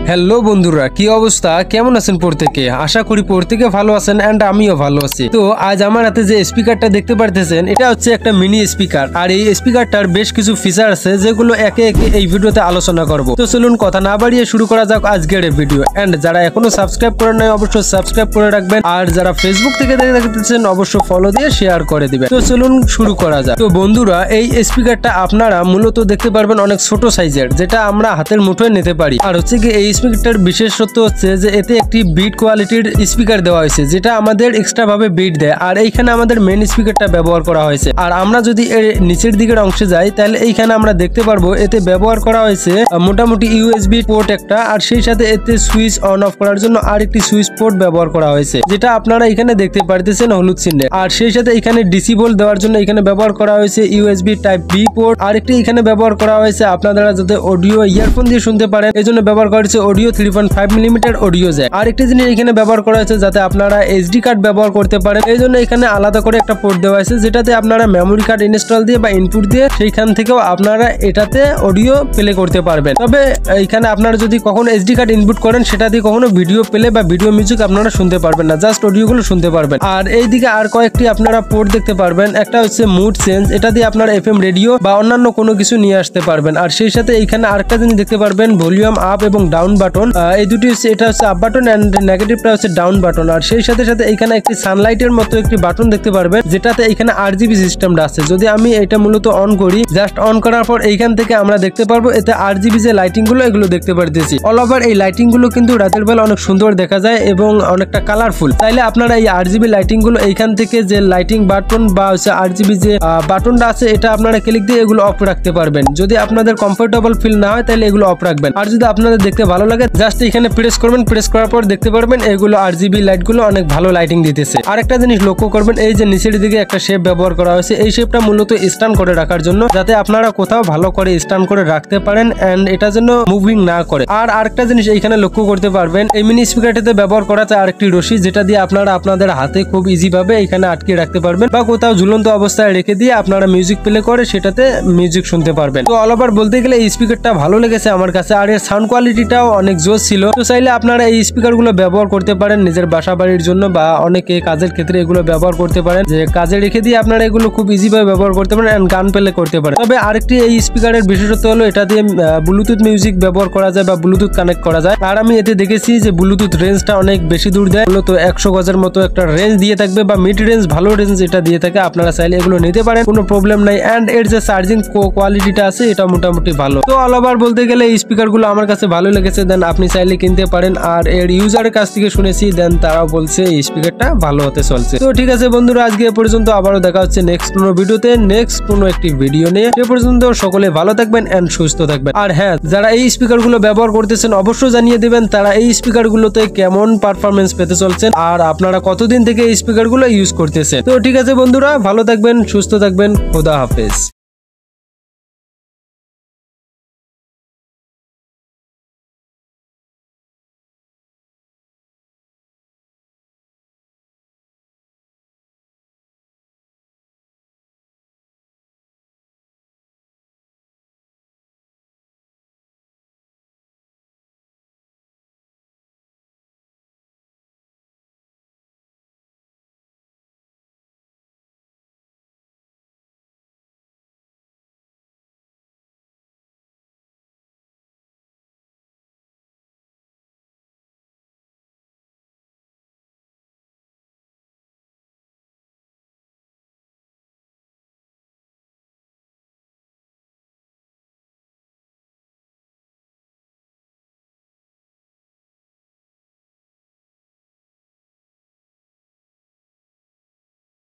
Hello বন্ধুরা, কি অবস্থা, কেমন আছেন প্রত্যেকে? আশা করি প্রত্যেকে ভালো আছেন এন্ড আমিও ভালো আছি। তো আজ আমার হাতে যে স্পিকারটা দেখতে পারতেছেন, এটা হচ্ছে একটা মিনি স্পিকার। আর এই স্পিকারটার বেশ কিছু ফিচার আছে যেগুলো একে একে এই ভিডিওতে আলোচনা করব। তো চলুন কথা না বাড়িয়ে শুরু করা যাক আজকের এই ভিডিও। এন্ড যারা এখনো সাবস্ক্রাইব করেন নাই অবশ্যই সাবস্ক্রাইব করে রাখবেন, আর যারা ফেসবুক থেকে দেখতেছেন অবশ্যই ফলো দিয়ে শেয়ার করে দিবেন। তো চলুন শুরু করা যাক। তো বন্ধুরা, এই স্পিকারটা আপনারা মূলত দেখতে পারবেন অনেক ছোট সাইজের, যেটা আমরা হাতের মুঠোয় নিতে পারি। আর হচ্ছে কি এই স্পিকারটার বিশেষত্ব হচ্ছে যে এতে একটি বিট কোয়ালিটির স্পিকার দেওয়া হয়েছে, যেটা আমাদের এক্সট্রা ভাবে বিট দেয়। আর এইখানে আমাদের মেন স্পিকারটা ব্যবহার করা হয়েছে। আর আমরা যদি এর নিচের দিকের অংশে যাই, তাহলে এইখানে আমরা দেখতে পারবো এতে ব্যবহার করা হয়েছে মোটামুটি ইউএসবি পোর্ট একটা, আর সেই সাথে এতে সুইচ অন অফ করার জন্য আরেকটি সুইচ পোর্ট ব্যবহার করা হয়েছে, যেটা আপনারা এখানে দেখতে পারতেছেন হলুদ চিহ্নে। আর সেই সাথে এখানে ডিসি ভোল্ট দেওয়ার জন্য এখানে ব্যবহার করা হয়েছে ইউএসবি টাইপ বি পোর্ট। আরেকটি এখানে ব্যবহার করা হয়েছে আপনারা যাতে অডিও ইয়ারফোন দিয়ে শুনতে পারেন, এই জন্য ব্যবহার করা হয়েছে অডিও 3.5 মিলিমিটার অডিও জ্যাক। আরেকটি জিনিস এখানে ব্যবহার করা হয়েছে যাতে আপনারা এসডি কার্ড ব্যবহার করতে পারেন, এই জন্য এখানে আলাদা করে একটা পোর্ট দেওয়া হয়েছে, যেটাতে আপনারা মেমোরি কার্ড ইনস্টল দিয়ে বা ইনপুট দিয়ে সেইখান থেকেও আপনারা এটাতে অডিও প্লে করতে পারবেন। তবে এখানে আপনারা যদি কখনো এসডি কার্ড ইনপুট করেন, সেটা দিয়ে কখনো ভিডিও প্লে বা ভিডিও মিউজিক আপনারা শুনতে পারবেন না, জাস্ট অডিও গুলো শুনতে পারবেন। আর এইদিকে আর কয়েকটি আপনারা পোর্ট দেখতে পারবেন। একটা হচ্ছে মুড চেঞ্জ, এটা দিয়ে আপনারা এফএম রেডিও বা অন্যান্য কোনো কিছু নিয়ে আসতে পারবেন। আর সেই সাথে এইখানে আরেকটা জিনিস দেখতে পারবেন ভলিউম আপ এবং ডাউন বাটন। এই দুটি এটা হচ্ছে আপ বাটন এন্ড নেগেটিভটা হচ্ছে ডাউন বাটন। আর সেই সাথে সাথে এখানে একটি সানলাইটের মতো একটি বাটন দেখতে পারবেন, যেটাতে এখানে আরজিবি সিস্টেমটা আছে। যদি আমি এটা মূলত অন করি, জাস্ট অন করার পর এইখান থেকে আমরা দেখতে পারবো এতে আরজিবি যে লাইটিং গুলো এগুলো দেখতে পারতেছি। অল ওভার এই লাইটিং গুলো কিন্তু রাতের বেলা অনেক সুন্দর দেখা যায় এবং অনেকটা কালারফুল। তাইলে আপনারা এই আরজিবি লাইটিং গুলো এইখান থেকে যে লাইটিং বাটন বা হচ্ছে আরজিবি যে বাটনটা আছে, এটা আপনারা ক্লিক দিয়ে এগুলো অফ রাখতে পারবেন। যদি আপনাদের কমফোর্টেবল ফিল না হয় তাহলে এগুলো অফ রাখবেন। আর যদি আপনাদের দেখতে ভালো লাগে, জাস্ট এখানে প্রেস করবেন, প্রেস করার পর দেখতে পারবেন এগুলো আরজিবি লাইট গুলো অনেক ভালো লাইটিং দিতেছে। আরেকটা জিনিস লক্ষ্য করবেন, এই যে নিচের দিকে একটা শেপ ব্যবহার করা হয়েছে, এই শেপটা মূলত স্ট্যান্ড করে রাখার জন্য, যাতে আপনারা কোথাও ভালো করে স্ট্যান্ড করে রাখতে পারেন এন্ড এটা যেন মুভিং না করে। আর আরেকটা জিনিস এইখানে লক্ষ্য করতে পারবেন, এই মিনি স্পিকারটিতে ব্যবহার করা আছে আরেকটি রশি, যেটা দিয়ে আপনারা আপনাদের হাতে খুব ইজি ভাবে এখানে আটকে রাখতে পারবেন বা কোথাও ঝুলন্ত অবস্থায় রেখে দিয়ে আপনারা মিউজিক প্লে করে সেটাতে মিউজিক শুনতে পারবেন। তো অল ওভার বলতে গেলে এই স্পিকারটা ভালো লেগেছে আমার কাছে, আর এর সাউন্ড কোয়ালিটিটাও অনেক জোস ছিল। তো চাইলে আপনারা এই স্পিকার গুলো ব্যবহার করতে পারেন নিজের বাসা বাড়ির জন্য, বা অনেকে কাজের ক্ষেত্রে এগুলো ব্যবহার করতে পারেন, যে কাজে রেখে দিয়ে আপনারা এগুলো খুব ইজি ভাবে ব্যবহার করতে পারেন এন্ড গান প্লে করতে পারেন। তবে আরেকটি এই স্পিকারের বিশেষত্ব হলো এটা দিয়ে ব্লুটুথ মিউজিক ব্যবহার করা যায় বা ব্লুটুথ কানেক্ট করা যায়। আর আমি এতে দেখেছি যে ব্লুটুথ রেঞ্জটা অনেক বেশি দূর দেয়, মূলত 100 গজের মতো একটা রেঞ্জ দিয়ে থাকবে বা মিড রেঞ্জ ভালো রেঞ্জ এটা দিয়ে থাকে। আপনারা চাইলে এগুলো নিতে পারেন, কোনো প্রবলেম নাই। এন্ড এর যে চার্জিং কোয়ালিটিটা আছে এটা মোটামুটি ভালো। তো অল ওভার বলতে গেলে এই স্পিকার গুলো আমার কাছে ভালো লেগেছে, দেন আপনি চাইলে কিনতে পারেন। আর এর ইউজারের কাছ থেকে শুনেছি, দেন তারাও বলছে এই স্পিকারটা ভালো হতে চলছে। তো ঠিক আছে বন্ধুরা, আজকে এ পর্যন্ত, আবারও দেখা হচ্ছে নেক্সট কোনো ভিডিওতে, নেক্সট কোনো একটি ভিডিও নিয়ে। সে পর্যন্ত সকলে ভালো থাকবেন এন্ড সুস্থ থাকবেন। আর হ্যাঁ, যারা এই স্পিকার গুলো ব্যবহার করতেছেন অবশ্যই জানিয়ে দিবেন তারা এই স্পিকার গুলোতে কেমন পারফরমেন্স পেতে চলছেন আর আপনারা কতদিন থেকে এই স্পিকার গুলো ইউজ করতেছেন। তো ঠিক আছে বন্ধুরা, ভালো থাকবেন, সুস্থ থাকবেন, খোদা হাফেজ।